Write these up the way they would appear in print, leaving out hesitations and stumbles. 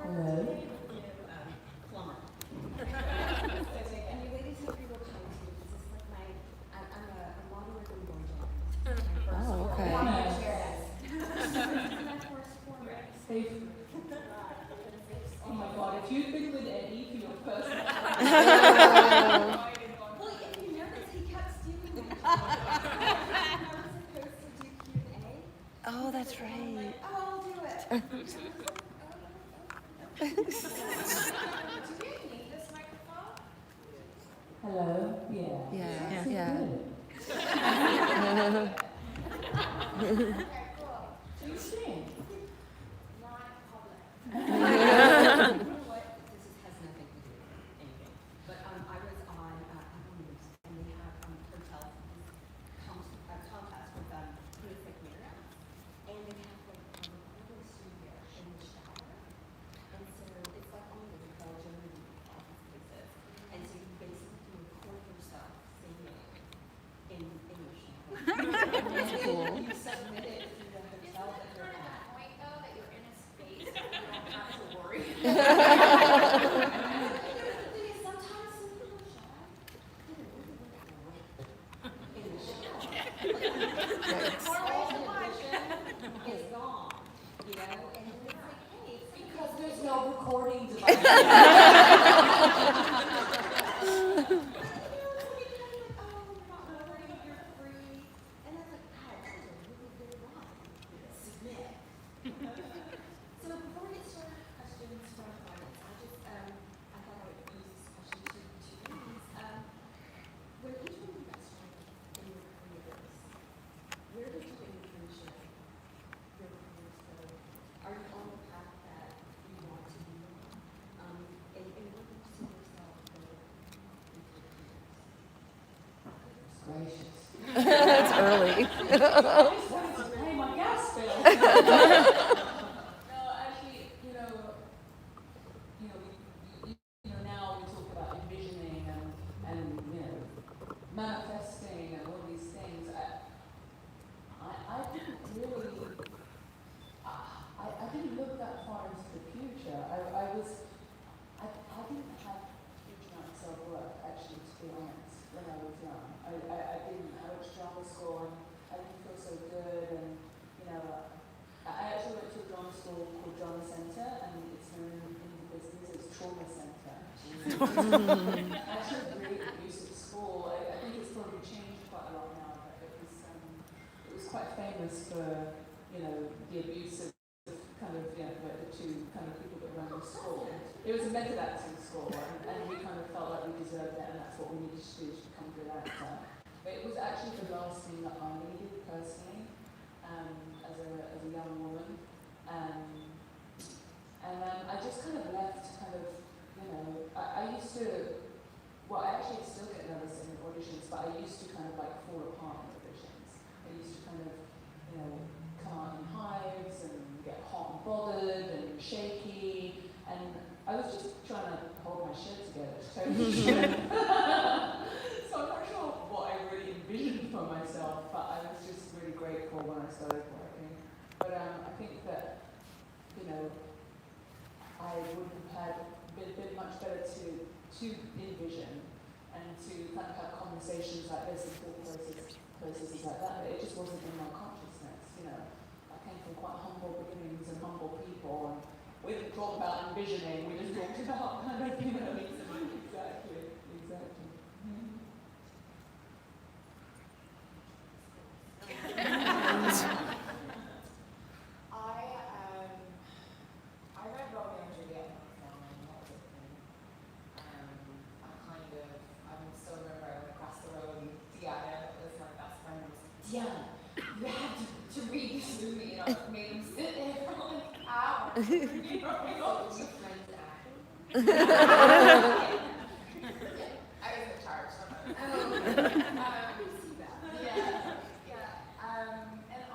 Hello. Plumber. And you ladies have to be real kind to me. This is like I'm a model of born James. Oh, okay. Oh my God, if you've been with Eddie for your first Well, if you notice, he kept stealing my job. I was supposed to do Q&A. Oh, that's right. I'm like, oh, I'll do it. Do we need this microphone? Hello? Yeah. Yeah. This is Yeah. good. Okay, cool. Do you sing? Not public. You know what? This has nothing to do with anything. But I was on Apple News, and they have hotels contest with basic mirrors, and they have like a recording studio in the shower, and so it's like all those Belgium and office places, and so you basically record yourself singing in the shower. That's cool. You submit it to the hotel that you're at. Point though that you're in a space that you don't have to worry. Sometimes some people are shy. In the shower. All the passion is gone, you know, and then it's like, hey, Because there's no recording device. Are you on the path that you want to be on? And where do you see yourself in 50 years? Gracious. That's early. I just wanted to pay my gas bill. No, actually, now we talk about envisioning and manifesting and all these things. I didn't really, I didn't look that far into the future. I didn't have huge amount of self-worth, actually, to be honest, when I was young. I didn't. I went to drama school and I didn't feel so good, and I actually went to a drama school called Drama Centre, and it's known in the business as Trauma Centre. Actually, a really abusive school. I think it's probably changed quite a lot now, but it was quite famous for the abuse of kind of the two kind of people that run the school. It was a method acting school, and we kind of felt like we deserved it, and that's what we needed to do to become a good actor. But it was actually the last thing that I needed personally, as a young woman, and I just kind of left. I used to. Well, I actually still get nervous in auditions, but I used to kind of like fall apart in auditions. I used to kind of, come out in hives and get hot and bothered and shaky, and I was just trying to hold my shit together, totally. So I'm not sure what I really envisioned for myself, but I was just really grateful when I started working. But I think that, I would have been much better to envision and to kind of have conversations like this and thought processes like that, but it just wasn't in my consciousness, I came from quite humble beginnings and humble people, and we didn't talk about envisioning, we just talked about kind of, exactly. I read Romeo and Juliet when I was 15. I'm so remember across the road, Diana was my best friend. Diana, you have to read this movie, made him sit there for like hours. Friends acting. I was in charge. And I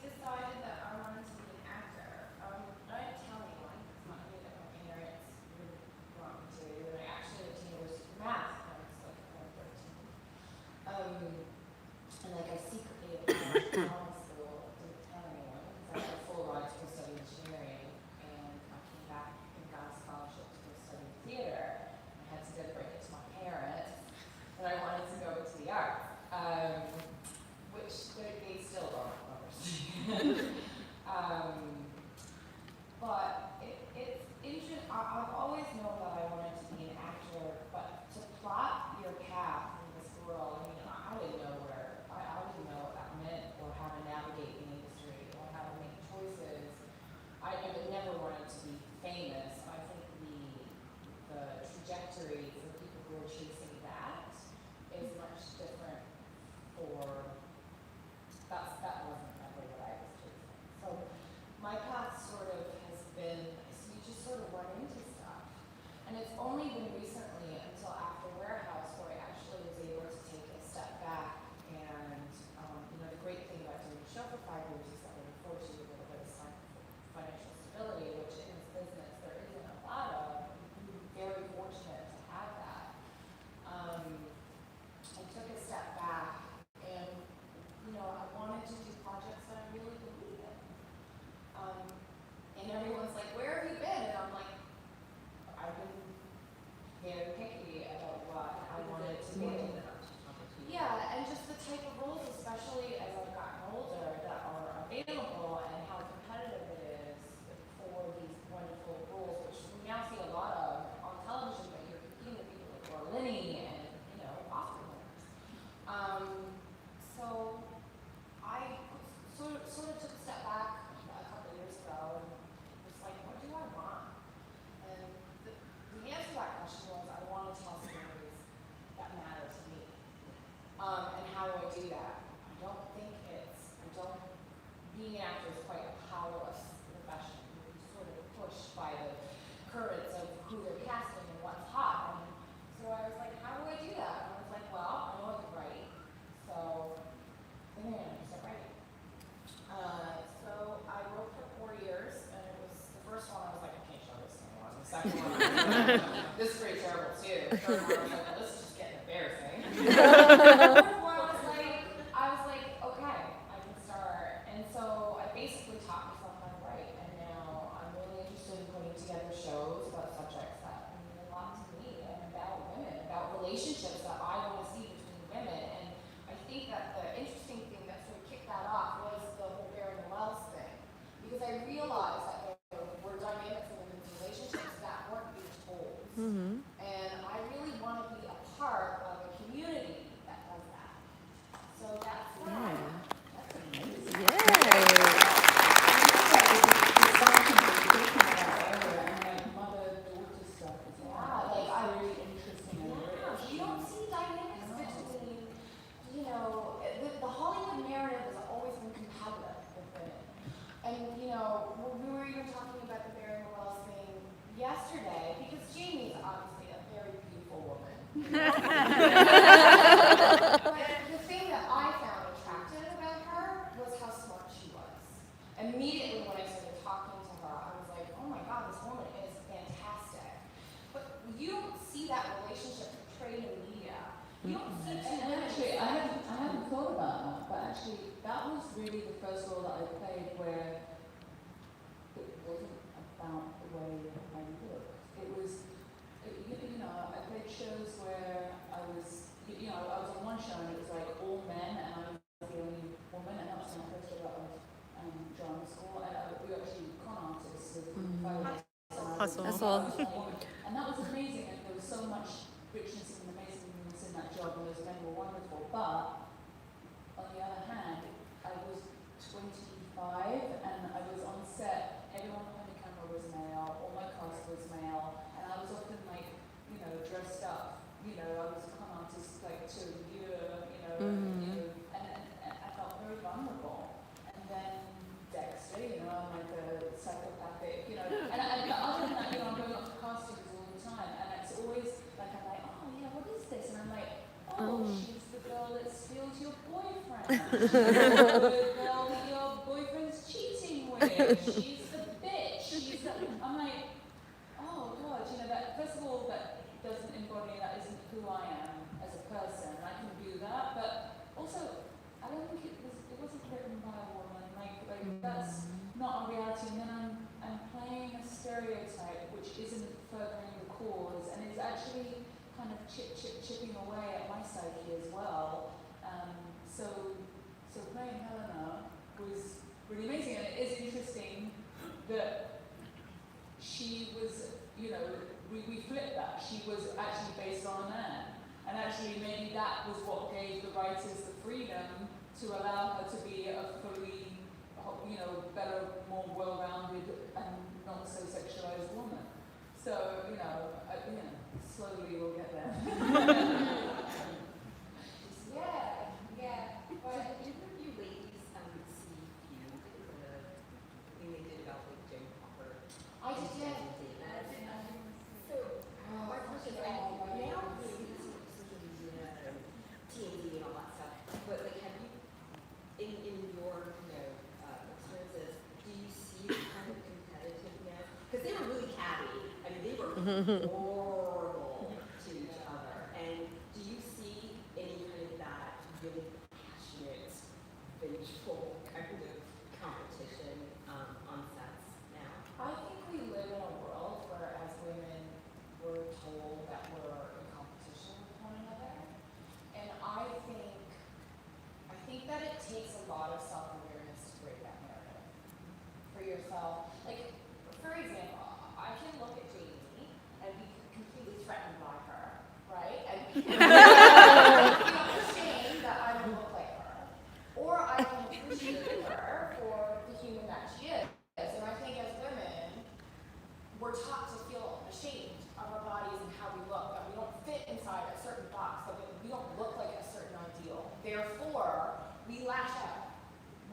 decided that I wanted to be an actor. I didn't tell anyone. It's not really that my parents really want me to. And I actually went to university for math when I was like around 13. And like I secretly applied to drama school, didn't tell anyone because I had a full ride to go study engineering, and I came back in Second one, this is pretty terrible too. Third one, I was like, well, this is just getting embarrassing. Fourth one, I was like, okay, I can start. And so I basically taught myself how to write, and now I'm really interested in putting together shows about subjects that mean a lot to me and about women, about relationships that I want to see between women. And I think that the interesting thing that sort of kicked that off was the whole Bering thing, because I realized that there were dynamics in women's relationships that weren't being told. Mm-hmm. And I really want to be a part of a community that does that. So that's that. That's amazing. You don't see dynamics between, you know, the Hollywood narrative has always been competitive with women. And, you know, we were even talking about the Bering thing yesterday, because Jaime is obviously a very beautiful woman. But the thing that I found attractive about her was how smart she was. Immediately when I started talking to her, I was like, oh my God, this woman is fantastic. But you don't see that relationship portrayed in media. You don't see And actually, I hadn't thought about that, but actually, that was really the first role that I played where it wasn't about the way I looked. It was, you know, I played shows where I was, you know, I was on one show and it was like all men and I was the only woman, and that was my first job out of drama school, and we were actually con artists with Hustle. And that was amazing, and there was so much richness and amazingness in that job, and those men were wonderful. But on the other hand, I was 25 and I was on set, everyone behind the camera was male, all my cast was male, and I was often like, you know, dressed up, you know, I was a con artist like to a year, you know, and I felt very vulnerable. And then Dexter, you know, I'm like a psychopathic, you know, and other than that, you know, I'm going off to castings all the time, and it's always like, I'm like, oh yeah, what is this? And I'm like, oh, she's the girl that steals your boyfriend. She's the girl that your boyfriend's cheating with. She's the bitch. I'm like, oh God, you know, that, first of all, that doesn't embody, that isn't who I am as a person. I can do that, but also, I don't think it wasn't written by a woman. Like that's not a reality. And then I'm playing a stereotype which isn't furthering the cause and is actually kind of chipping away at my psyche as well. So playing Helena was really amazing, and it is interesting that she was, you know, we flipped that. She was actually based on a man, and actually maybe that was what gave the writers the freedom to allow her to be a fully, you know, better, more well-rounded and not so sexualized woman. So, you know, slowly we'll get there. Yeah. But didn't you ladies see Feud, the thing they did about like Jane Hopper? I did. So, my question is, now with social media and TMZ and all that stuff, but like, have you, in your, you know, experiences, do you see the kind of competitiveness? Because they were really catty. I mean, they were horrible to each other. And do you see any kind of that really passionate, vengeful kind of competition on sets now? I think we live in a world where, as women, we're told that we're in competition with one another, and I think that it takes a lot of self-awareness to break that narrative for yourself. Like, for example, I can look at Jamie and be completely threatened by her, right? And feel ashamed that I don't look like her, or I can appreciate her for the human that she is. And I think as women, we're taught to feel ashamed of our bodies and how we look, that we don't fit inside a certain box, that we don't look like a certain ideal. Therefore, we lash out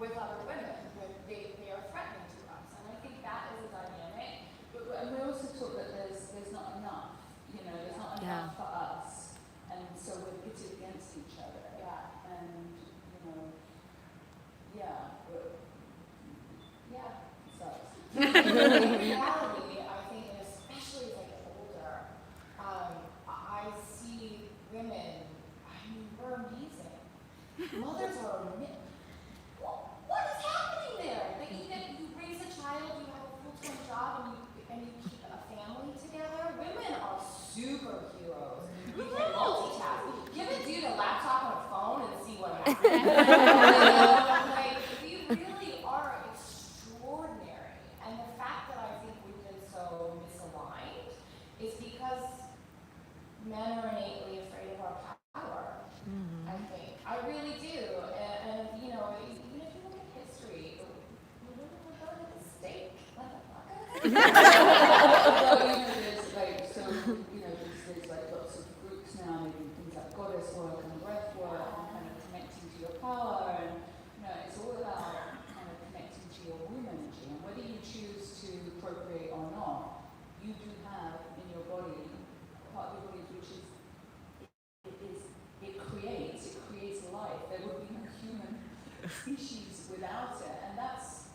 with other women when they are threatening to us. And I think that is a dynamic. And we also talk that there's not enough, you know, there's not enough for us. And so we're pitted against each other. Yeah. And, you know, it sucks. In reality, I think, and especially as Like, we really are extraordinary. And the fact that I think we've been so misaligned is because men are innately afraid of our power. I think. I really do. And you know, even if you look at history, we're going to the stake. Well, you know, there's like, so, you know, there's like lots of groups now making things like goddess work and breath work and kind of connecting to your power, and you know, it's all about kind of connecting to your womb energy, and whether you choose to procreate or not, you do have in your body part of your body which is it creates life. There would be no human species without it, and that's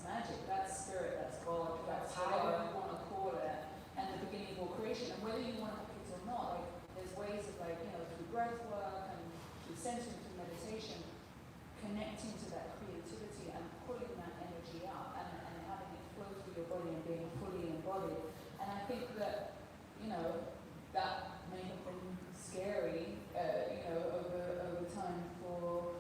magic, that's spirit, that's God, that's whatever you want to call it, and the beginning of all creation. And whether you want to have kids or not, like there's ways of like, you know, through breath work and through centering, through meditation, connecting to that creativity and pulling that energy up and having it flow through your body and being fully embodied. And I think that, you know, that may have been scary, you know, over time for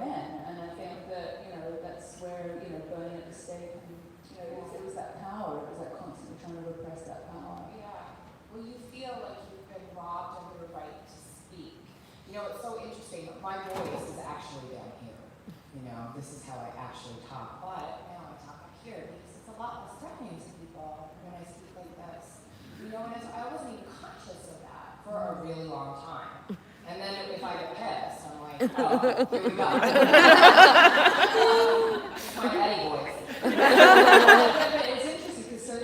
men. And I think that, you know, that's where, you know, burning at the stake and, you know, it was that power, it was like constantly trying to repress that power. Yeah. Well, you feel like you've been robbed of the right to speak. You know, it's so interesting. My voice is actually down here. You know, this is how I actually talk. But now I talk up here because it's a lot less threatening to people when I speak like this. You know, and I wasn't even conscious of that for a really long time. And then if I get pissed, I'm like, oh, here we go. It's my Eddie voice. But it's interesting because so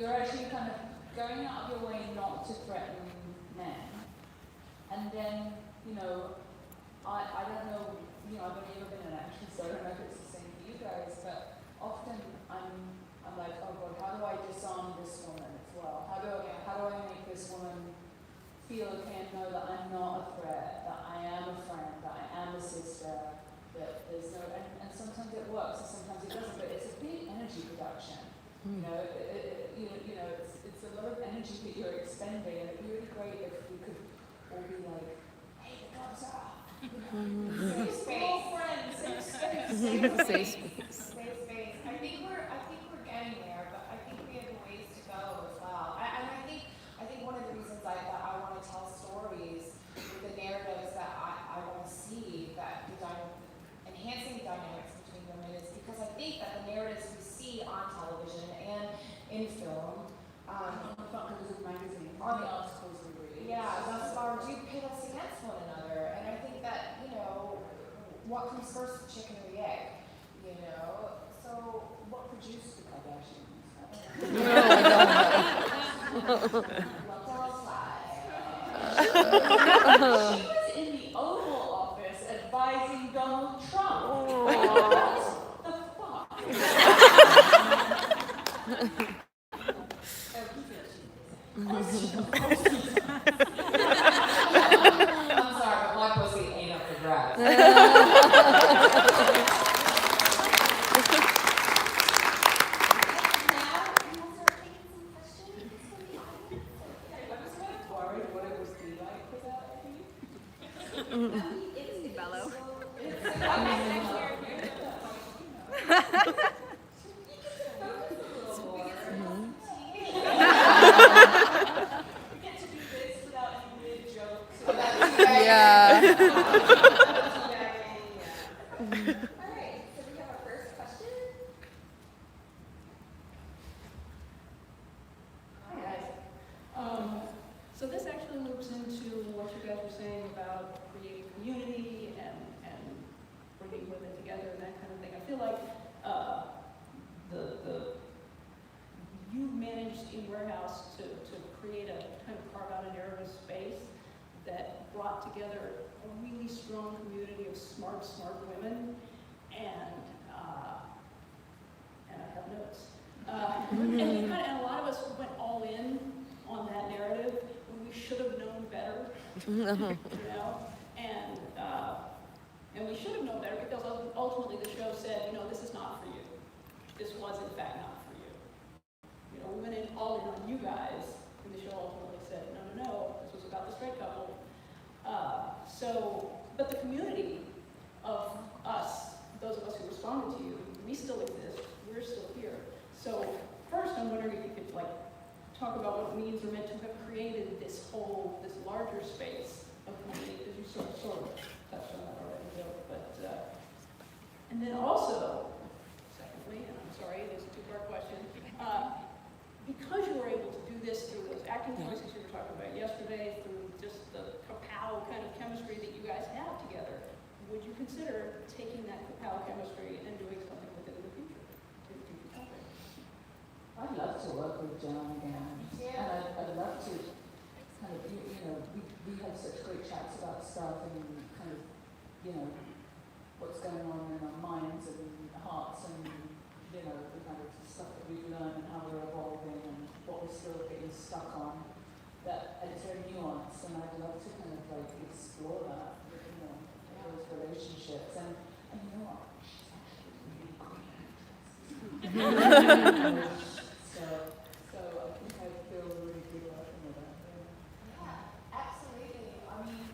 you're actually kind of going out of your way not to threaten men, and then, you know, I don't know, you know, I've only ever been an actress, so I don't know if it's the same for you guys, but often I'm like, oh God, how do I disarm this woman as well? How do I make this woman feel okay and know that I'm not a threat, that I am a friend, that I am a sister, that there's no, and sometimes it works and sometimes it doesn't, but it's a big energy production. You know, you know, it's a lot of energy that you're expending, and it'd be really great if we could all be like, hey, the gloves are off. Safe space. Friends, safe space. Safe space. Safe space. I think we're getting there, but I think we have a ways to go as well. And I think one of the reasons I want to tell stories with the narratives that I want to see, that enhancing the dynamics between women, is because I think that the narratives we see on television and in film, On the front covers of magazines, on the articles we read. yeah, thus far do pit us against one another. And I think that, you know, what comes first, the chicken or the egg? You know? So What produced the Kardashians? She was in the Oval Office advising Donald Trump. What the fuck? I'm sorry, but my pussy ain't up for grabs. Now, we will start taking some questions from the audience. I was kind of worried what it would be like without me. It's bellow. Get to do this without any weird jokes. Yeah. All right, so we have our first question. Hi guys. So this actually loops into what you guys were saying about creating community and bringing women together and that kind of thing. I feel like you managed in Warehouse to create a kind of carve out a narrative space that brought together a really strong community of smart women, and I have notes. And a lot of us went all in on that narrative when we should have known better, you know, and we should have known better because ultimately the show said, you know, this is not for you. This was in fact not for you. You know, we went all in on you guys, and the show ultimately said, no, this was about the straight couple. But the community talk about what it means or meant to have created this larger space of community, because you sort of touched on that already, Bill. But, and then also, secondly, and I'm sorry, it is a two-part question, because you were able to do this through those acting voices you were talking about yesterday, through just the kapow kind of chemistry that you guys have together, would you consider taking that kapow chemistry and doing something with it in the future? I'd love to work with Joanne again. And I'd love to kind of, we have such great chats about stuff and kind of, what's going on in our minds and hearts and, the kind of stuff that we've learned and how we're evolving and what we're still getting stuck on. That it's very nuanced, and I'd love to kind of like explore that, those relationships. And you know what? She's actually really great actress. So I think I feel really good working with her. Yeah, absolutely. I mean,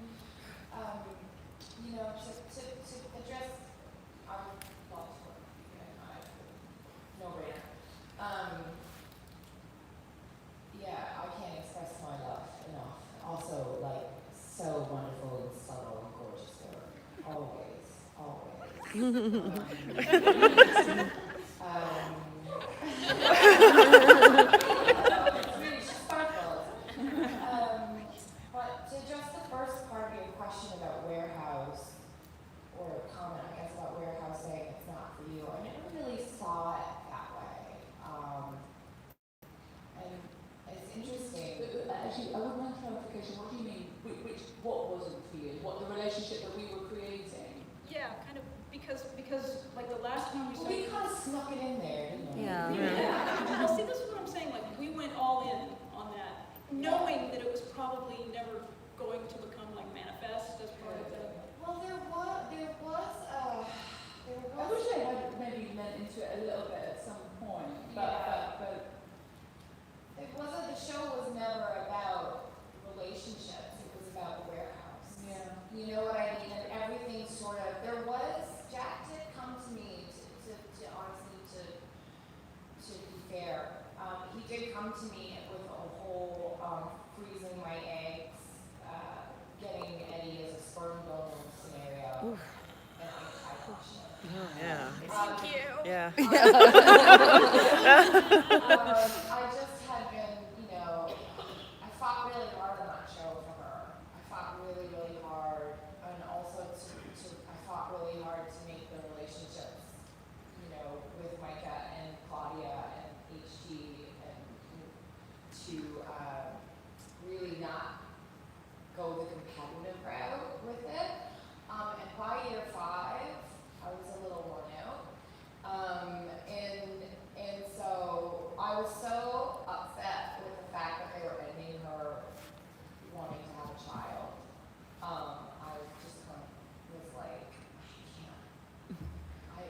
to address our love work, no brainer. Yeah, I can't express my love enough. Also, like, so wonderful and subtle and gorgeous work. Always, always. It's really sparkles. But to address the first part of your question about warehouse, or comment, I guess, about warehousing, it's not for you. I never really saw it that way. And it's interesting. Actually, I would like clarification. What do you mean? What wasn't for you? What the relationship that we were creating? Yeah, kind of, because like the last time we Well, we kind of snuck it in there, didn't we? Yeah. Well, see, this is what I'm saying, like, we went all in on that, knowing that it was probably never going to become like manifest as part of the. Well, there was I wish I had maybe lent into it a little bit at some point, but it wasn't, the show was never about relationships, it was about the warehouse. yeah. You know what I mean? And everything sort of, Jack did come to me to honestly, to be fair. He did come to me with a whole freezing my eggs, getting Eddie as a sperm donor scenario. And I watched it. Oh, yeah. Thank you. Yeah. I just had been, I fought really hard on that show for her. I fought really, really hard, and also I fought really hard to make the relationships, with Micah and Claudia and HG, and to really not go the competitive route with it. And by year 5, I was a little worn out. And so I was so upset with the fact that they were ending her wanting to have a child. I just kind of was like, why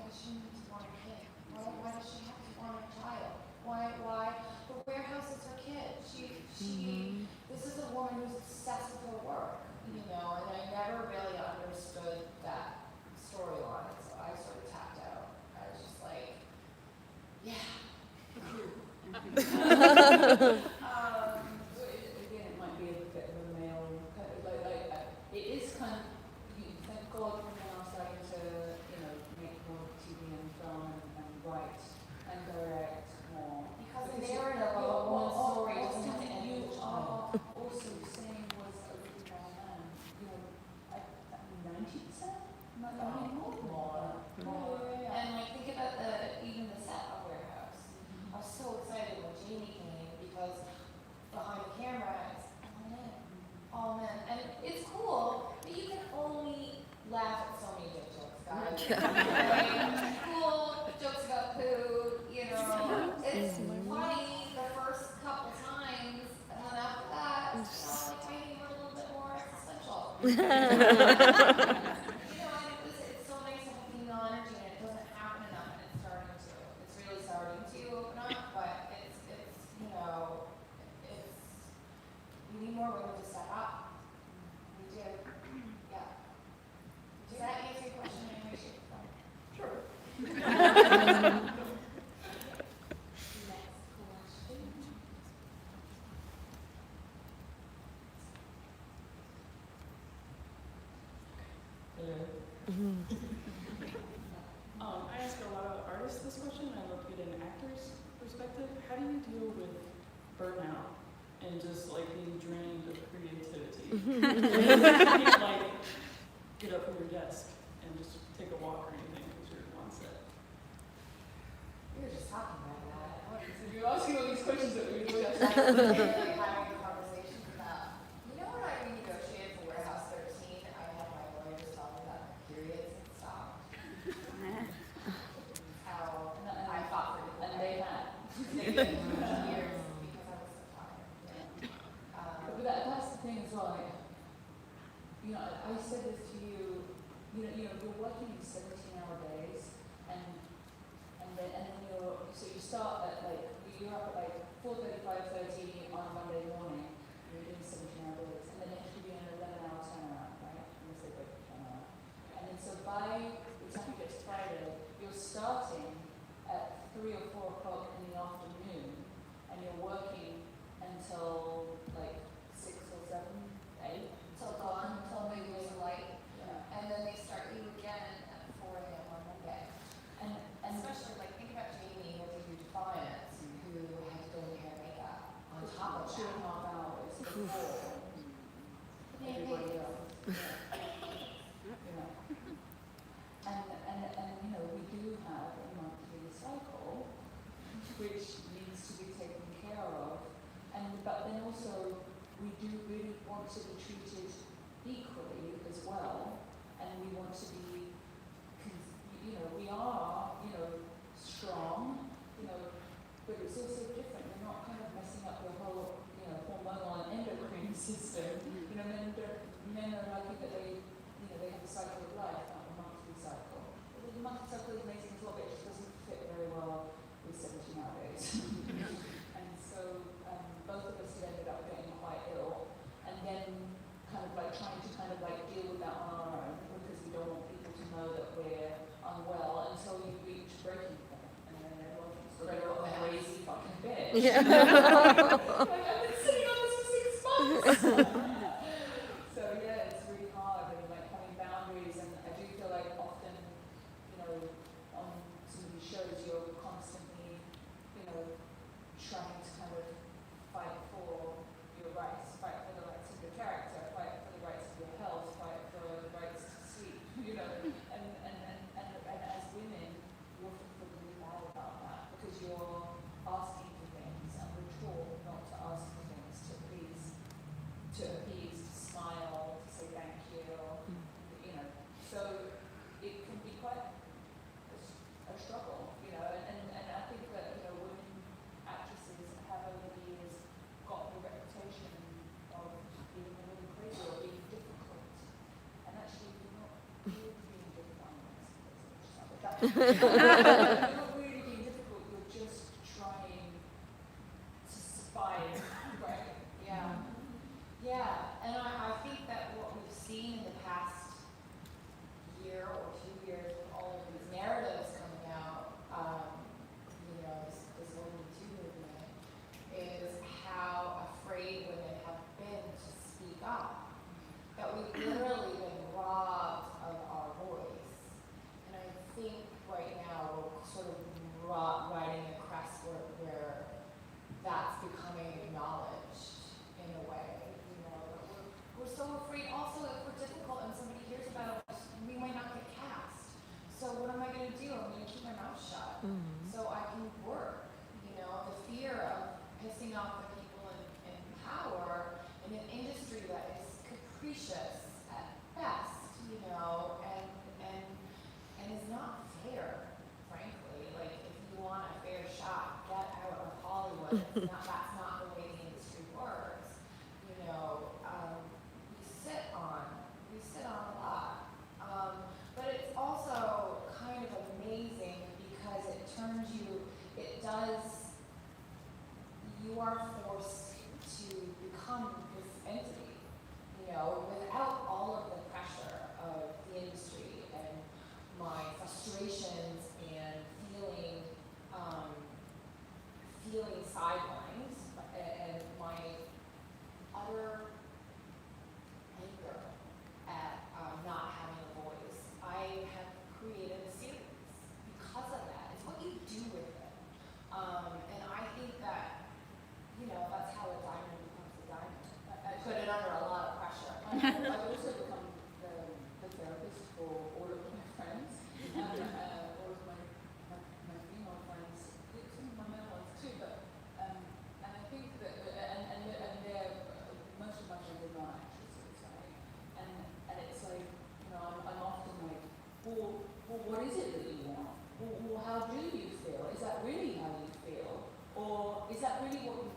does she need to want a kid? Why does she have to want a child? Why? The warehouse is her kid. This is a woman who's obsessed with her work, and I never really understood that storyline, so I sort of tapped out. I was just like, yeah. Again, it might be a bit of a male, it is kind of, thank God we're now starting to, make more TV and film and write and direct more. Because the narrative of a woman's story doesn't have to end with a child. Also saying was a really bad man, 90%? More. And think about even the set of Warehouse. I was so excited when Jaime came because behind the camera it's all men. And it's cool, but you can only laugh at so many dick jokes, guys. Cool jokes about food, it's funny the first couple times, and then after that, I need a little bit more existential. It's so nice to have female energy, and it doesn't happen enough, and it's starting to. It's really starting to open up, but it's we need more women to step up. We do. Yeah. Does that answer your question in any way, shape, or form? Sure. Next can't like get up from your desk and just take a walk or anything because you're in one set. We were just talking about that. So you're asking all these questions that we were just Like having conversations about, you know, when I renegotiated for Warehouse 13, I had my lawyers talking about periods and stuff. How I fought for it. and they had. They did for years because I was so tired. But that's the thing as well. Like, you know, I said this to you. You're working 17-hour days, and then you start at like you're up at like 4:30, 5:30 on a Monday morning. You're doing 17-hour days, and then it has to be an 11-hour turnaround, right? Unless they break the turnaround. And then so by the time you get to Friday, you're starting at 3 or 4 o'clock in the afternoon, and you're working until like 6 or 7, 8. Till dawn, until maybe it was light. Yeah. And then they start you again at 4 a.m. on Monday. And Especially, like, think about Jaime, who did finance, who had to go into hair and makeup on top of 2.5 that. hours before everybody else. You know. And you know, we do have a monthly cycle which needs to be taken care of. But then also we do really want to be treated equally as well, and we want to be, we are, strong, but it's also different. We're not kind of messing up your whole, hormonal and endocrine system. Men are lucky that they have a cycle of life, not a monthly cycle. But the monthly cycle is amazing as well, but it just doesn't fit very well with 17 hour days. And so both of us had ended up getting quite ill, and then kind of like trying to deal with that on our own, because we don't want people to know that we're unwell until you reach breaking point, and then everyone thinks we're on a crazy fucking bed. Yeah. Like, I've been sitting on this for 6 months. So yeah, it's really hard, and like having boundaries, and I do feel like often, on some of these shows, you're constantly, trying to kind of fight for your rights, fight for the rights of your character, fight for the rights of your health, fight for the rights to sleep, and as women, you often feel really bad about that, because you're asking for things, and we're taught not to ask for things, to appease, to smile, to say thank you, so it can be quite a struggle, and I think that, women actresses have over the years got the reputation of being a little crazy or being difficult, and actually you're not really being difficult. You're not really being difficult, you're just trying to survive, right? Yeah. Yeah, and I think that what we've seen in the past year or 2 years with all of these narratives coming out, this Women Too movement, is how afraid women have been to speak up. That we've literally been robbed of our voice. And I think right now we're sort of riding a crest where that's becoming acknowledged in a way. But we're so afraid also if we're difficult and somebody hears about us, we might not get cast. So what am I going to do? I'm going to keep my mouth shut so I can work. The fear of pissing off the people in power in an industry that is capricious at best, and is not fair, frankly. Like, if you want a fair shot, get out of Hollywood. That's not the way the industry works. We sit on a lot. But it's also kind of amazing because you are forced to become this entity, without all of the pressure of the industry and my frustrations and feeling sidelined and my utter anger at not having a voice. I have created a series because of that. It's what you do with it. And I think that, that's how a diamond becomes a diamond. I put it under a lot of pressure. I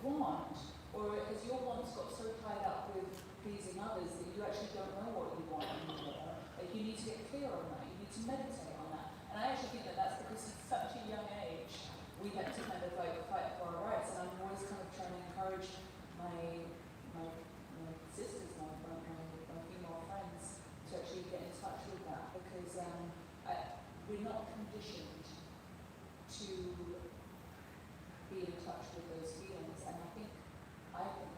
want, or has your wants got so tied up with pleasing others that you actually don't know what you want anymore? Like you need to get clear on that. You need to meditate on that. And I actually think that that's because at such a young age we had to kind of like fight for our rights. And I'm always kind of trying to encourage my sisters, my female friends to actually get in touch with that, because we're not conditioned to be in touch with those feelings, and I think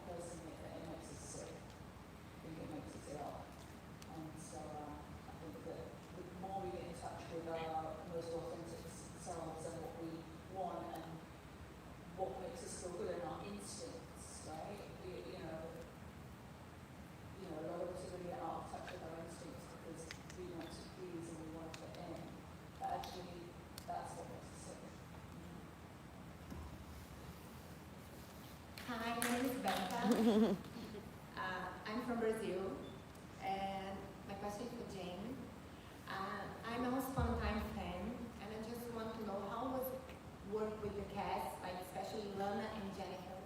personally that it makes us sick. I think it makes us ill. And so I think that the more we get in touch with our most authentic selves and what we want and what makes us feel good and our instincts, right? A lot of us are really out of touch with our instincts because we want to please and we want to fit in. But actually, that's what makes us sick. Hi, my name is Becca. I'm from Brazil, and my question is for Jaime. I'm a Spontane fan, and I just want to know how was work with the cast, like especially Lana and Jennifer.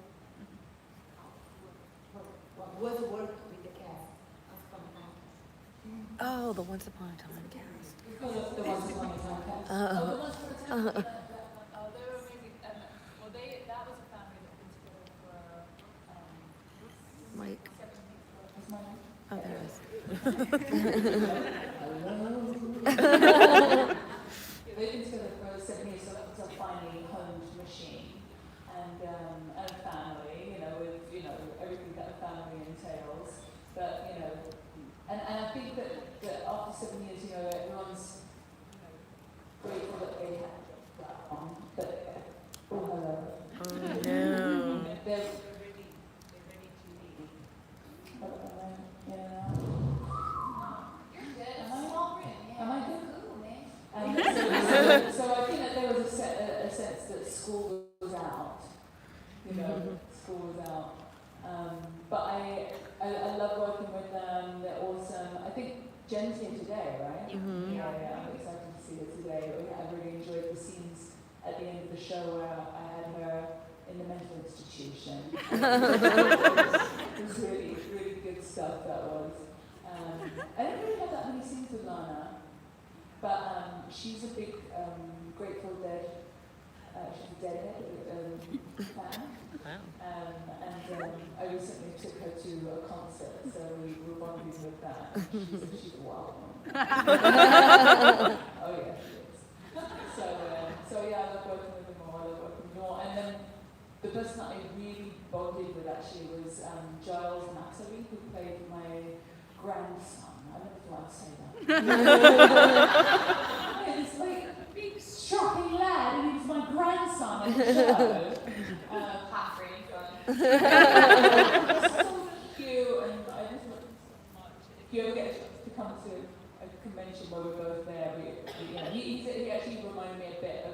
What was work with the cast of Spontane? Oh, the Once Upon a Time cast. The ones upon a time cast. Oh. The ones upon a time cast. They were amazing. That was a family that been together for Mike. 7 weeks. Was my name? Oh, there it is. They've been together for 7 years, so that was a finely honed machine, and a family, with everything that a family entails. But and I think that after 7 years, everyone's grateful that they had that on. But hello. Oh, no. They're ready to leave. You're good. Am It's I- a small room. Yeah. am I good? Cool, man. And so I think that there was a sense that school was out. School was out. But I love working with them. They're awesome. I think Jen's here today, right? Mhm. Yeah. I'm excited to see her today. I really enjoyed the scenes at the end of the show where I had her in the mental institution. It was really, really good stuff, that was. I don't really have that many scenes with Lana, but she's a big Grateful Dead, she's a Deadhead fan. Wow. And I recently took her to a concert, so we were bonding with that. She's a wild one. Oh yeah, she is. So yeah, I love working with them more. And then the person that I really bonded with actually was Giles Natalie, who played my grandson. I don't know if I say that. It's like big, shocking lad, and he's my grandson in the show. Hot for you, fun. So cute, and I just love him so much. If you ever get a chance to come to a convention where we're both there, he actually reminded me a bit of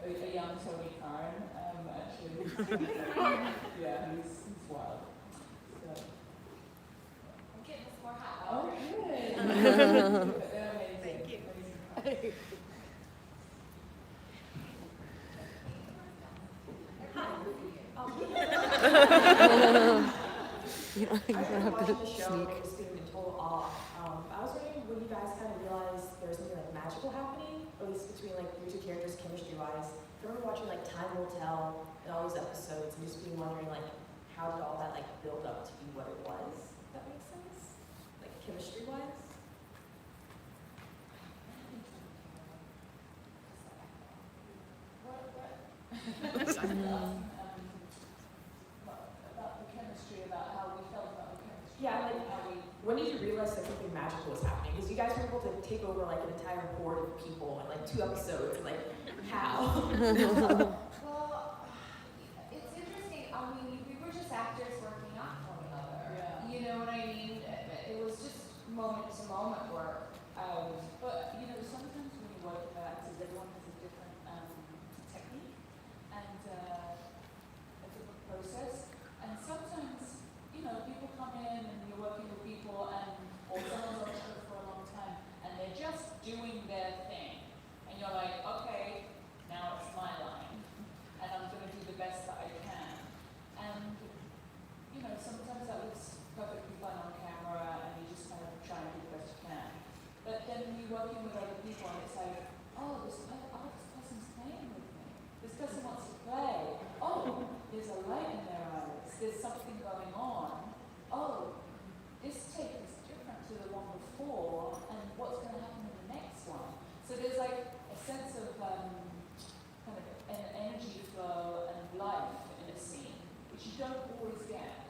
a young Tony Karen, actually. Yeah, he's wild. So. I'm getting this more hot. Oh, good. They're amazing. Thank you. Amazing. You don't I have was watching the to show sneak. and just being in total awe. I was wondering when you guys kind of realized there was something like magical happening, at least between like your two characters chemistry-wise. I remember watching like Time Will Tell and all these episodes and just being wondering like how did all that like build up to be what it was? If that makes sense? Like chemistry-wise? About the chemistry, about how we felt about the chemistry. Yeah, like how we. when did you realize that something magical was happening? Because you guys were able to take over like an entire board of people in like 2 episodes. Like how? Well, it's interesting. I mean, we were just actors working off one another. Yeah. You know what I mean? It was just moment to moment work. But sometimes when you work with actors, everyone has a different technique and a different process. And sometimes, people come in and you're working with people or someone's on the show for a long time and they're just doing their thing. And you're like, okay, now it's my line. And I'm going to do the best that I can. And you don't always get,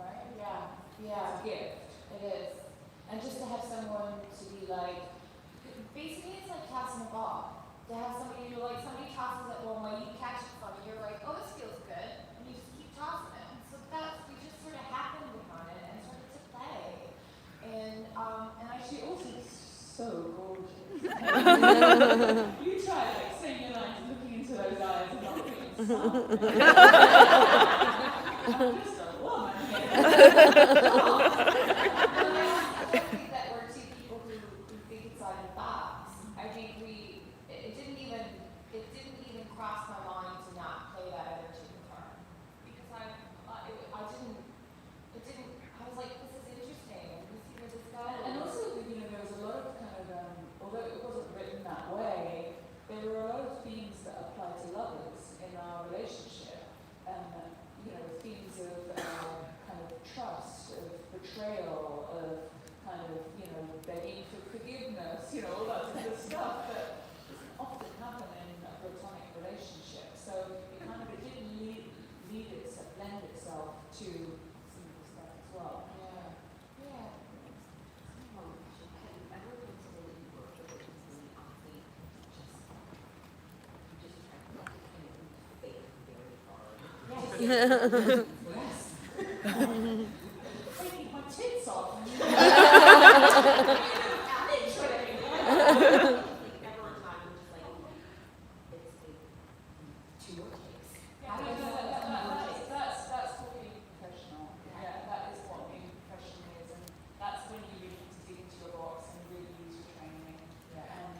right? Yeah, It's yeah, a gift. it is. And just to have someone to be like, basically it's like tossing a ball. To have somebody who like, somebody tosses it one way, you catch it funny, you're like, oh, this feels good, and you just keep tossing it. And so that's, we just sort of happened upon it and started to play. And I She actually also is so gorgeous. You try like saying your lines and looking into those eyes and not thinking something. I'm just a woman here. I don't think that we're two people who think outside the box. I think it didn't even cross my mind to not play that energy with her. Because I was like, this is interesting, and we see where this goes. And also, you know, there was a lot of kind of, although it wasn't written that way, there were a lot of themes that apply to lovers in our relationship. You know, themes of kind of trust, of betrayal, of kind of, you know, begging for forgiveness, you know, all that sort of stuff that doesn't often happen in a platonic relationship. So it kind of, it did lend itself to some of the stuff as well. Yeah. Yeah. Yes. Taking my tits off. That's what being professional. Yeah, that is what being professional is, and that's when you really need to dig into your box and really use your training. And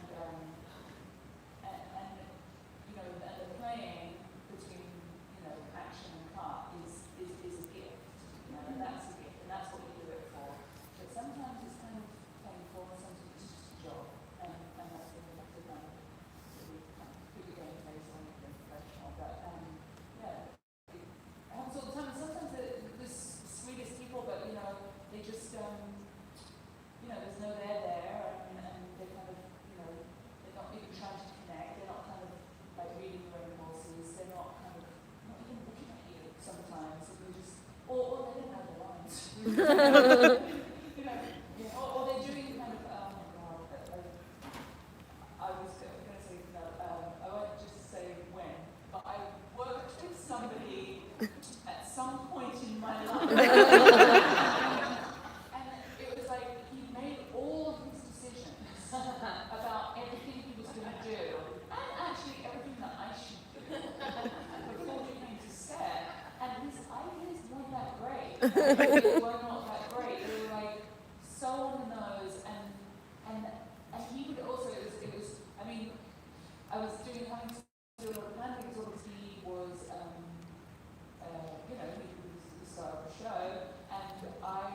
you know, and the playing between, you know, action and cut is a gift. You know, and that's a gift, and that's what you do it for. But sometimes it's kind of painful, and sometimes it's just a job, and that's when you have to kind of really kind of put your game face on it and professional. But yeah. It happens all the time, and sometimes they're the sweetest people, but you know, they just you know, there's no there, and they kind of, you know, they're not even trying to connect, they're not kind of like reading your impulses, they're not kind of, not even looking at you sometimes, and you just, or they don't know their lines. You know, or they're doing kind of, oh my god, I was going to say, no, I won't just say when, but I worked with somebody at some point in my life. And it was like he made all of his decisions about everything he was going to do, and actually everything that I should do before we came to set. And his ideas weren't that great. They were not that great. They were like so on the nose, and he would also, it was I mean, I was having to do a lot of planning because obviously he was you know, he was the star of the show, and I,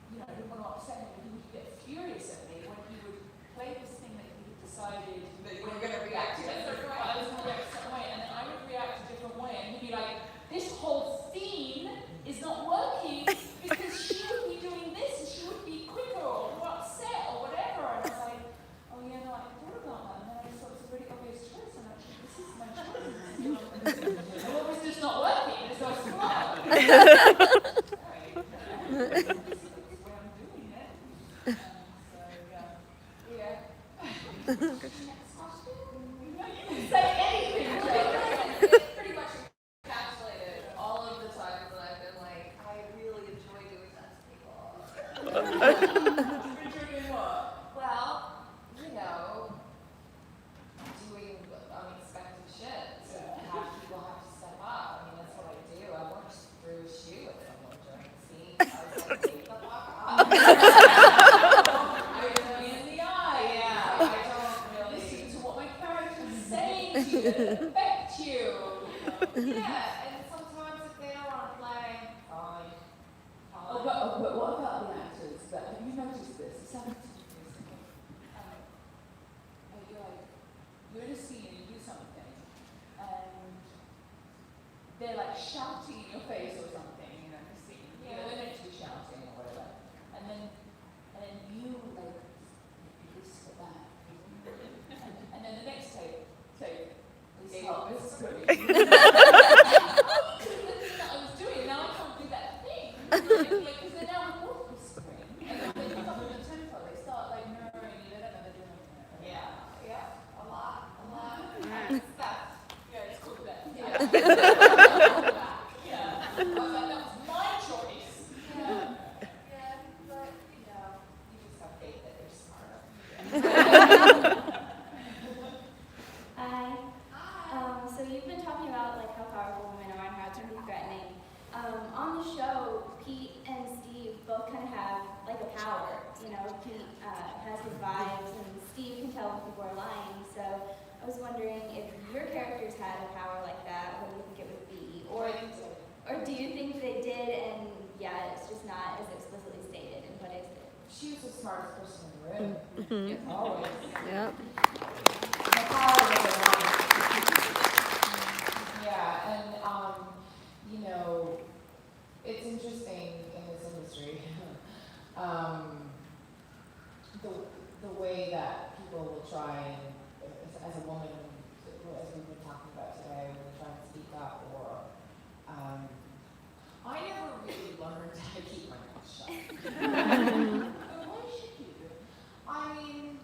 you know, didn't want to upset him, and he would get furious at me when he would play this thing that he had decided That you were going to react to it. I was going to react a certain way, and then I would react a different way, and he'd be like, this whole scene is not working because she would be doing this, and she would be quicker or more upset or whatever. And I was like, oh yeah, no, I thought about that, and then I just thought it was a really obvious choice, and actually this is my choice. And what was just not working, and so I was like, this is the way I'm doing it. So yeah. Next question? You can say anything, Joe. It's pretty much encapsulated all of the times that I've been like, I really enjoy doing that to people. Doing what? Well, you know, doing unexpected shit. So people have to step up. I mean, that's what I do. I worked through a shoe with someone during the scene. I was like, take the fuck off. I was going in the eye. Yeah, I don't really. Listen to what my character's saying to you that affect you. Yeah, and sometimes if they don't want to play, fine. Oh, but what about the actors? Have you noticed this? It's happened to me recently. You're in a scene and you do something, and they're like shouting in your face or something, you know, in the scene. You know, they're meant to be shouting or whatever. And then you like, you step back. And then the next take, this is good. Yeah. I was like, that was my choice. Yeah, but you know, you just have faith that they're smart. Hi. So you've been talking about like how powerful women are and how it can be threatening. On the show, Pete and Steve both kind of have like a power. You know, Pete has his vibes, and Steve can tell when people are lying. So I was wondering if your characters had a power like that, what do you think it would be? Or do you think they did, and yeah, it's just not as explicitly stated? And what is it? She was the smartest person in the room. Always. Yep. My power was a woman. Yeah, and you know, it's interesting in this industry, the way that people will try and, as a woman, as we've been talking about today, when they try and speak up, or I never really learned how to keep my mouth shut. But why should you? I mean,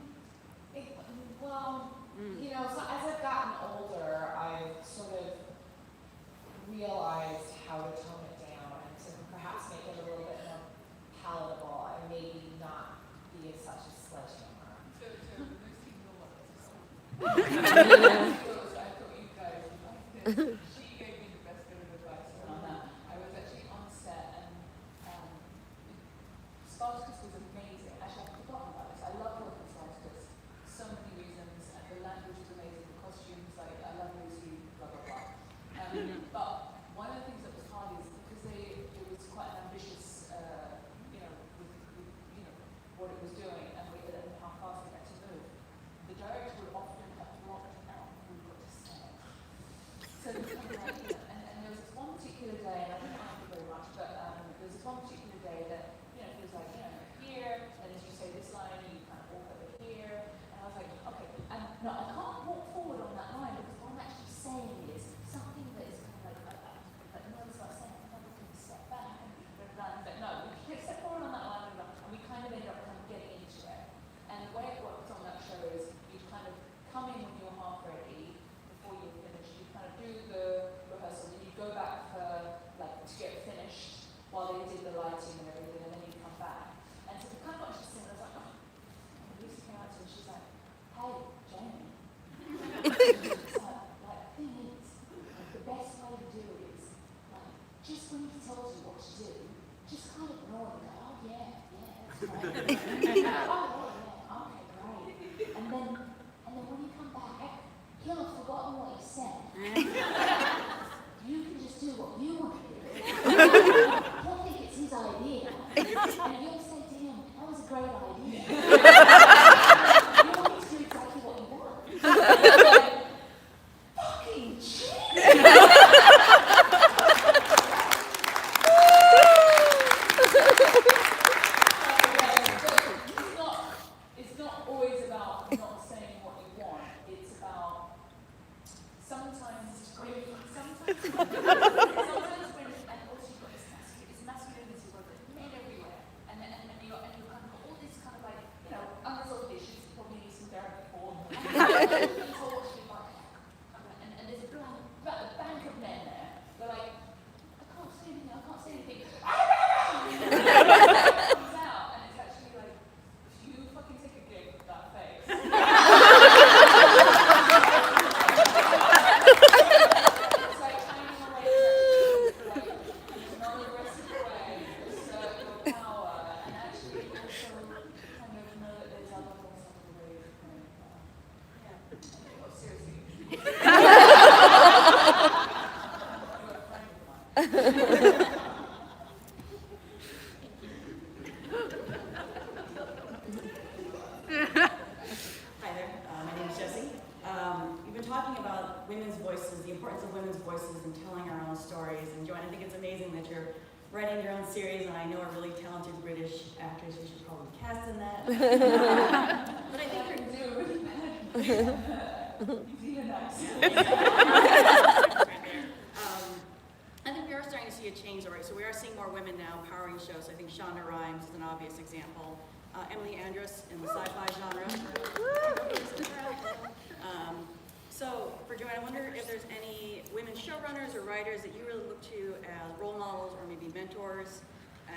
you know, so as I've gotten older, I've sort of realized how to tone it down and to perhaps make it a little bit more palatable and maybe not be as such a sledgehammer. So Lucy Miller, I thought you guys would like this. She gave me the best bit of advice on that. I was actually on set and Spartacus was amazing. Actually, I've forgotten about this. I love working Spartacus. So many reasons. And the language was amazing. The costumes, like, I love Lucy, blah, blah, blah. But one of the things that was hard is because it was quite an ambitious, you know, with you know, what it was doing and how fast it had to move. The director would often have blocked out who got to say. So it was kind of like, you know, and there was this one particular day, and I didn't like it very much, but there was this one particular day that, you know, it was like, you know, here, and as you say this line, you kind of walk over here, and I was like, okay, and no, I can't walk forward on that line because what I'm actually saying is something that is kind of like no, it's not saying, I'm going to step back, but no, we step forward on that line, and we kind of ended up kind of getting into it. And the way it works on that show is you kind of come in when you're half ready, before you're finished, you kind of do the rehearsal, and you go back for, like, to get finished while they did the lighting and everything, and then you come back. And so we kind of got to sing, and I was like, oh, and Lucy came out to me, and she's like, hey, Jaime. It's like, thing is, the best way to do it is, like, just when he tells you what to do, just kind of ignore it and go, oh yeah, that's right. Oh yeah, okay, great. And then when you come back, he'll have forgotten what he said. You can just do what you want to do. He'll think it's his idea. And you'll say to him, that was a great idea. You'll get to do exactly what you want. Like, fucking shit! It's not always about not saying what you want. It's about sometimes when, and also you've got this masculinity where there's men everywhere, and you've kind of got all this kind of like, you know, unresolved issues, probably need some therapy for. And there's a bank of men there. They're like, I can't say anything, I can't say anything. It comes out, and it's actually like, if you fucking take a gig with that face. It's like shining a light like, in a non-aggressive way, assert your power, and actually also kind of know that there's other ways of the way you can, yeah. Oh, seriously. You're a friend of mine. Hi there, my name is Jessie. You've been talking about women's voices, the importance of women's voices in telling our own stories. And Joanne, I think it's amazing that you're writing your own series, and I know a really talented British actress who should probably be cast in that. But I think you're do really bad. I think we are starting to see a change already. So we are seeing more women now powering shows. I think Shonda Rhimes is an obvious example. Emily Andress in the sci-fi genre. So So, for Joanne, I wonder if there's any women showrunners or writers that you really look to as role models or maybe mentors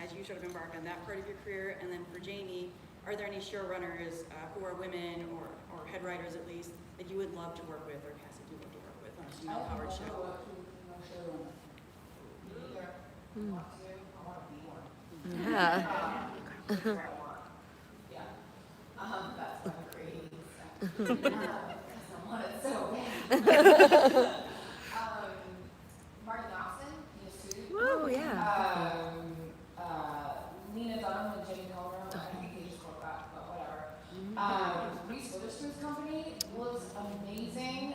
as you sort of embark on that part of your career. And then for Jaime, are there any showrunners who are women or head writers at least that you would love to work with or cast that you would love to work with on a female-powered show? Yeah. That's what I'm creating. Because I want it so bad. Martin Oxon, PS2. Oh, yeah. Lena Dunham and Jane Comer, I think they just broke up, but whatever. Reese Witherspoon's company was amazing.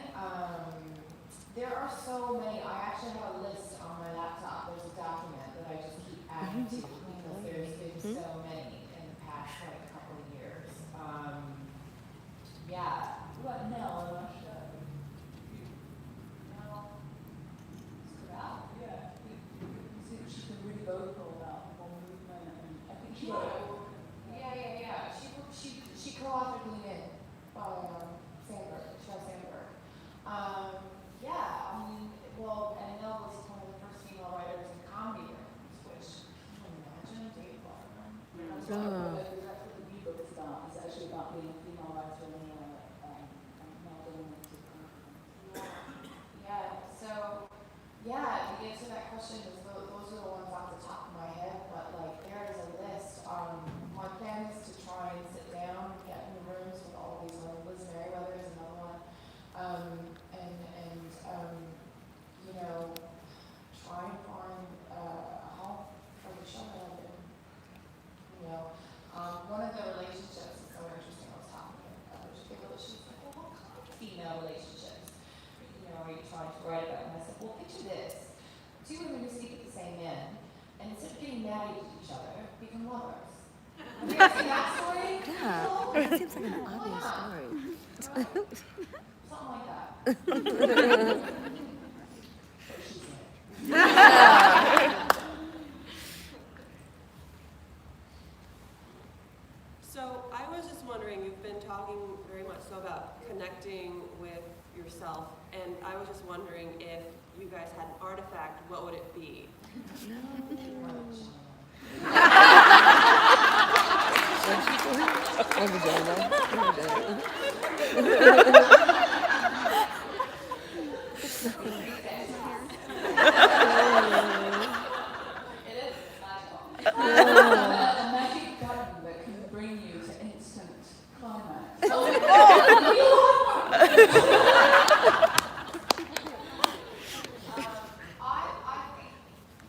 There are so many. I actually have a list on my laptop. There's a document that I just keep adding to because there's been so many in the past like couple of years. Yeah. What now in Russia? No. Well, Yeah. She's been really vocal about the whole movement, and I think she got it. yeah. She co-authored Lean In by Sandberg, Sheryl Sandberg. Yeah, I mean, well, and Nell was one of the first female writers in comedy rooms, which can you imagine Dave Letterman? That's what the new book is about. It's actually about being a female writer in male dominated comedy. Yeah. So, yeah, to answer that question, those are the ones off the top of my head, but like there is a list. My plan is to try and sit down, get in the rooms with all these women. Liz Merriweather is another one. You know, try and find a home for the show that I'm in. You know, one of the relationships is so interesting. I was talking to she's like, well, what kind of female relationships, you know, are you trying to write about? And I said, well, picture this. Two women who sleep with the same men, and instead of getting married to each other, become lovers. Have you ever seen that story? Yeah. No? That seems like an obvious story. Something like that. So I was just wondering, you've been talking very much so about connecting with yourself, and I was just wondering if you guys had an artifact, what would it be? It is magical. A magic garden that can bring you to instant climax. I think,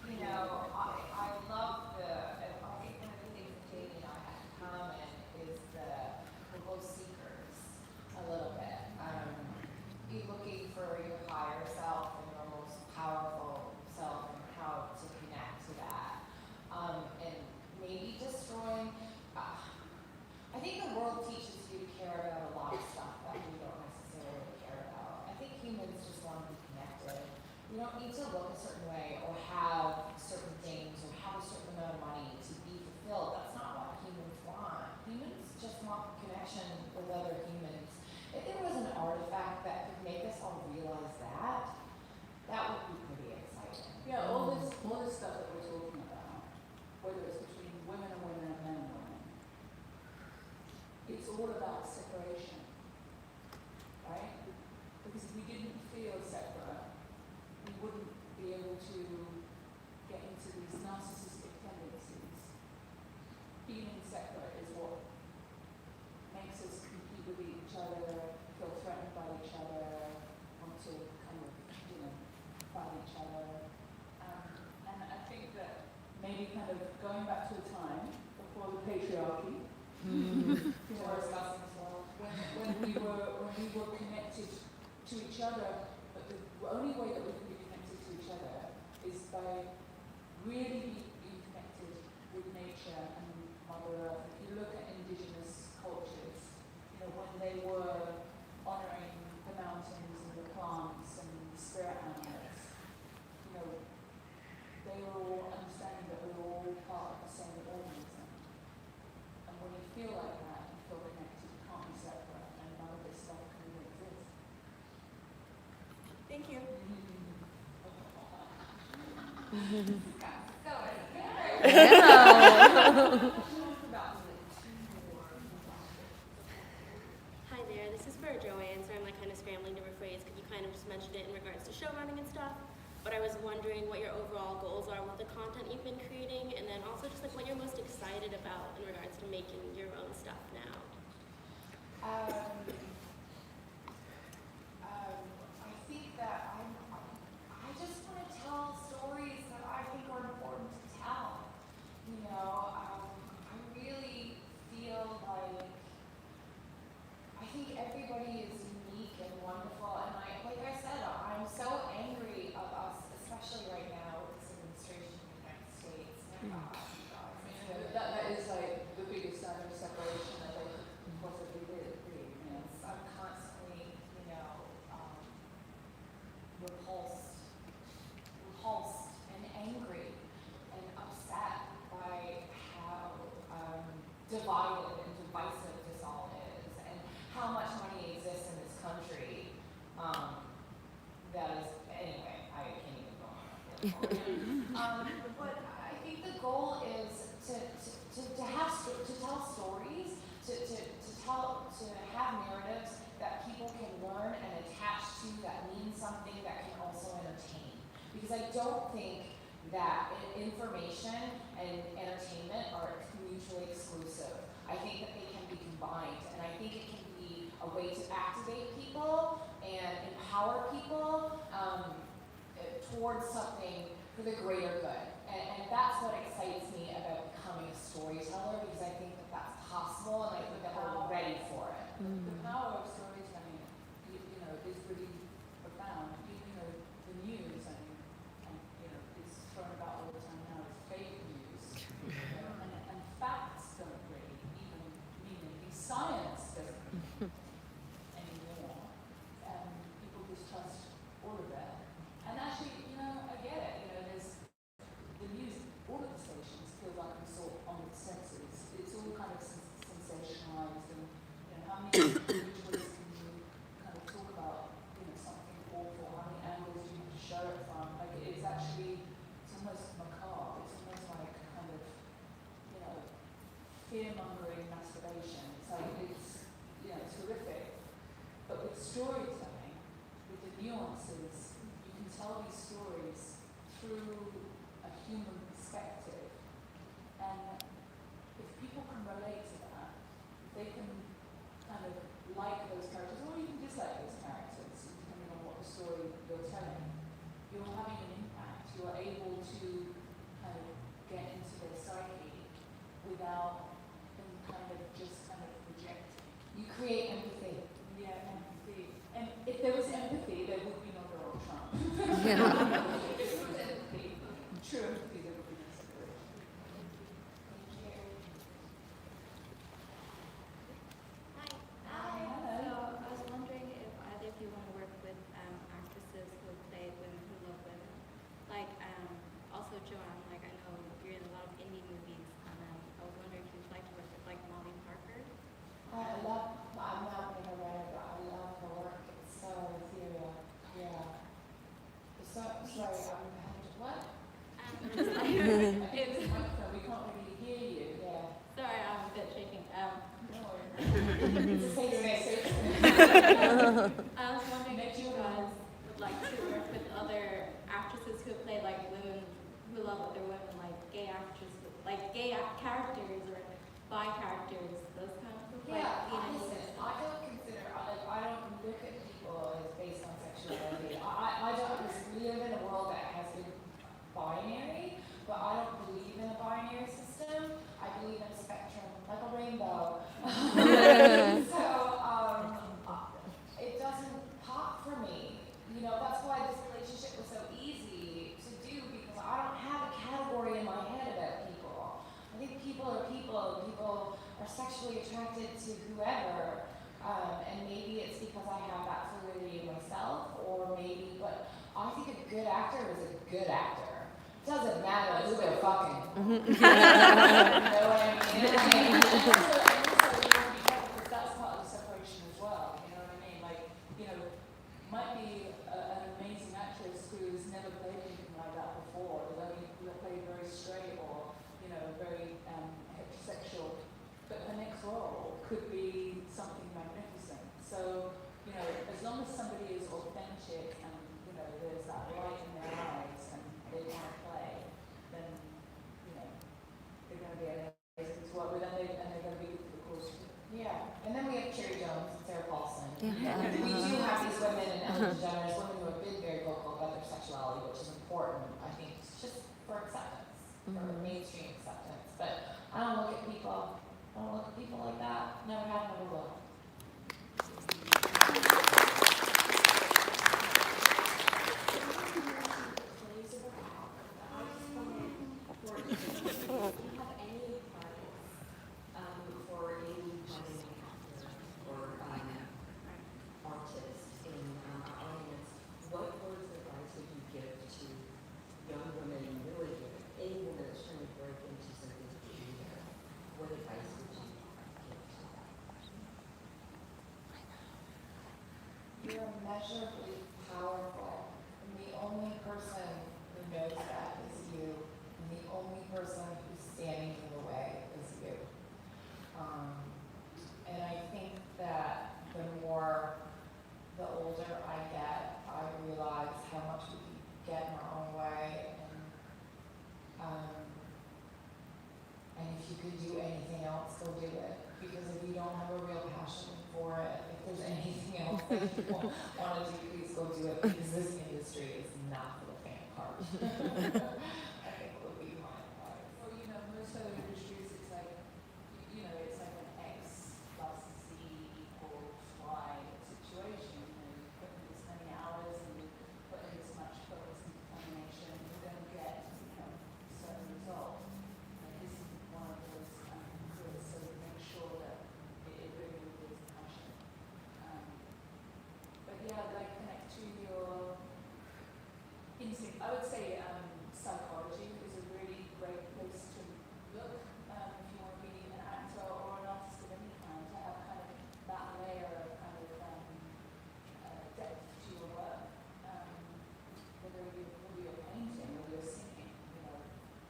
you know, I love I think one of the things that Jamie and I have in common is we're both seekers a little bit. You're looking for your higher self and your most powerful self and how to connect to that. And maybe destroying, I think the world teaches you to care about a lot of stuff that we don't necessarily care about. I think humans just want to be connected. We don't need to look a certain way or have certain things or have a certain amount of money to be fulfilled. That's not what humans want. Humans just want connection with other humans. If there was an artifact that could make us all realize that would be pretty exciting. Yeah, all this stuff that we're talking about, whether it's between women and women and men and women, it's all about separation, right? Because if we didn't feel separate, we wouldn't be able to get into these narcissistic tendencies. Feeling separate is what makes us compete with each other, feel threatened by each other, want to kind of, fight each other. And I think that maybe kind of going back to a time before the patriarchy, Before discussing as well. when we were connected to each other, but the only way that we can be connected to each other is by really being connected with nature and Mother Earth. If you look at indigenous cultures, when they were honoring the mountains and the plants and the spirit animals, they were all understanding that we were all part of the same organism. And when you feel like that, you feel connected, you can't be separate, and none of this stuff can really exist. Hi there, this is for Joanne, so I'm like kind of scrambling to rephrase because you kind of just mentioned it in regards to show running and stuff. But I was wondering what your overall goals are with the content you've been creating, and then also just like what you're most excited about in regards to making your own stuff now. I think that I just want to tell stories that I think are important to tell. You know, I really feel like I think everybody is unique and wonderful, and like I said, I'm so angry of us, especially right now with this administration in the United States. That is like the biggest sign of separation that they could possibly be. I'm constantly, repulsed and angry and upset by how divided and divisive this all is, and how much money exists in this country. That is, anyway, I can't even go on. But I think the goal is to tell stories, to have narratives that people can learn and attach to, that mean something, that can also entertain. Because I don't think that information and entertainment are mutually exclusive. I think that they can be combined, and I think it can be a way to activate people and empower people towards something for the greater good. And that's what excites me about becoming a storyteller, because I think that that's possible, and I think that we're ready for it. The power of storytelling, is pretty profound. The news, it's thrown about all the time now as fake news, and facts don't really even mean anything. Science doesn't anymore, and people just trust all of that. And actually, I get it. There's the news, all of the stations feel like we saw on the senses. It's all kind of sensationalized, and how many ways can you kind of talk about something awful? How many angles do you have to show it from? Like it's almost macabre. It's almost like kind of fear-mongering masturbation. It's like it's horrific. But with storytelling, with the nuances, you can tell these stories through a human perspective. And if people can relate to that, they can kind of like those characters, or you can dislike those characters, depending on what the story you're telling. You're having an impact. You're able to kind of get into their psyche without them kind of rejecting. You create empathy. Yeah, empathy. And if there was empathy, there would be no Donald Trump. Yeah. If there was empathy, true empathy, there would be no separation. Hi. So I was wondering if either of you want to work with actresses who play women who love women. Like, also Joanne, like I know you're in a lot of indie movies, and I was wondering if you'd like to work with like Molly Parker. I'm not being a writer, but I love her work. It's so ethereal. Yeah. Sorry, I'm having to what? Just like, It's a microphone, we can't really hear you. Yeah. sorry, I'm a bit shaking. It's a safe space. I was wondering if you guys would like to work with other actresses who play like women who love other women, like gay actresses, like gay characters or bi characters, those kind of people. Yeah, Like, listen, I don't consider, I don't look at people as based on sexuality. I don't live in a world that has been binary, but I don't believe in a binary system. I believe in a spectrum, like a rainbow. So, it doesn't pop for me. That's why this relationship was so easy to do, because I don't have a category in my head about people. I think people are people. People are sexually attracted to whoever, and maybe it's because I have that fluidity in myself, or maybe, but I think a good actor is a good actor. It doesn't matter who they're fucking. You know what I mean? That's part of the separation as well, you know what I mean? Like, might be an amazing actress who's never played anything like that before, let just for acceptance, for mainstream acceptance. But I don't look at people like that. Never have, never will. You're immeasurably powerful, and the only person who knows that is you, and the only person who's standing in the way is you. And I think that the older I get, I realize how much we can get in our own way, and if you could do anything else, go do it. Because if you don't have a real passion for it, if there's anything else that people want to do, please go do it, because this industry is not for the faint of heart. I think would be my advice. Well, most other industries, it's like, it's like an X plus Z equals Y situation. You put in this many hours and you put in this much focus and determination, you're going to get, certain results. And this is one of those careers, so we make sure that it really is passion. But yeah, connect to your instinct. I would say psychology is a really great place to look if you want to be an actor or an artist of any kind, to have kind of that layer of depth to your work. Whether you're painting or you're singing,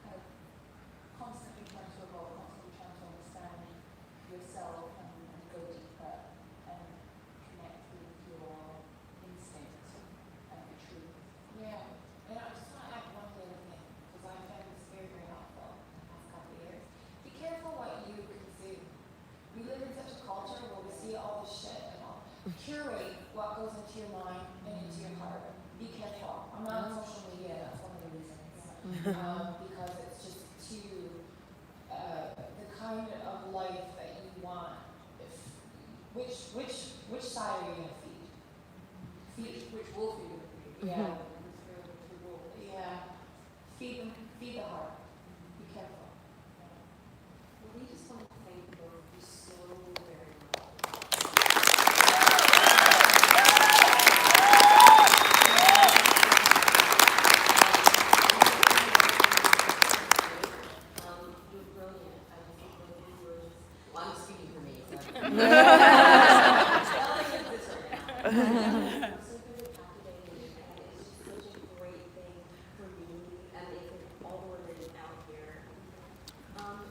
kind of constantly trying to evolve, constantly trying to understand yourself and go deeper and connect with your instinct and your truth. Yeah, and I just want to add one little thing, because I found this very, very helpful in the past couple of years. Be careful what you consume. We live in such a culture where we see all this shit and all. Curate what goes into your mind and into your heart. Be careful. I'm not on social media, that's one of the reasons. Because it's just too, the kind of life that you want. Which side are you going to feed? Which wolf are you going to feed? Yeah. The wolf. Yeah. Feed the heart. Be careful. Well, we just want to thank both of you so very much. You're brilliant. I just think both of you were just, well, I'm speaking for me. So. So very captivating, and it's just such a great thing for me and for all the women out here.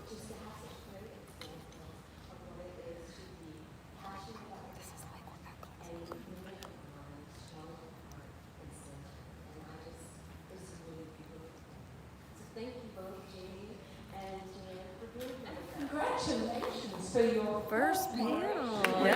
Just to have such great examples of what it is to be passionate about yourself and moving on, strong heart and soul. And this is really beautiful. So thank you both, Jaime and Joanne, for being here. Congratulations for your First panel. I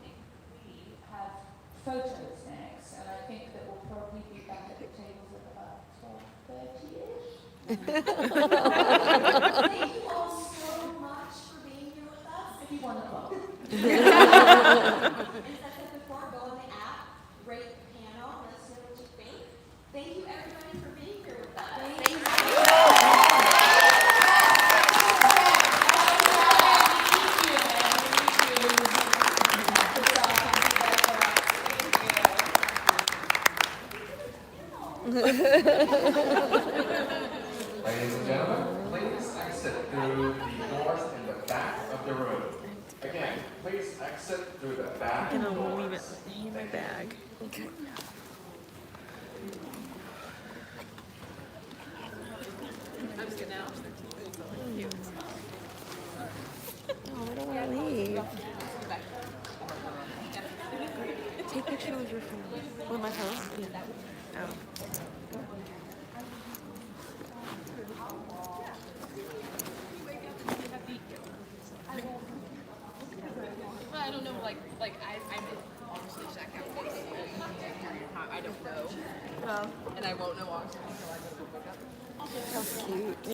think we have photos next, and I think that we'll probably be back at the tables at about 12:30-ish. Thank you all so much for being here with us. If you want to go. And as I said before, go on the app, rate the panel, let us know what you think. Thank you everybody for being here with us. Thank you. Ladies and gentlemen, please exit through the doors in the back of the room. Again, please exit through the back I'm gonna doors. leave it in my bag. Okay. I'm just getting out. No, I don't want to leave. Take a picture with your phone. With my phone? Yeah. Oh. Like, I'm honestly checked out this during your time. I don't know. And I won't know honestly until I go to the pickup. That's cute.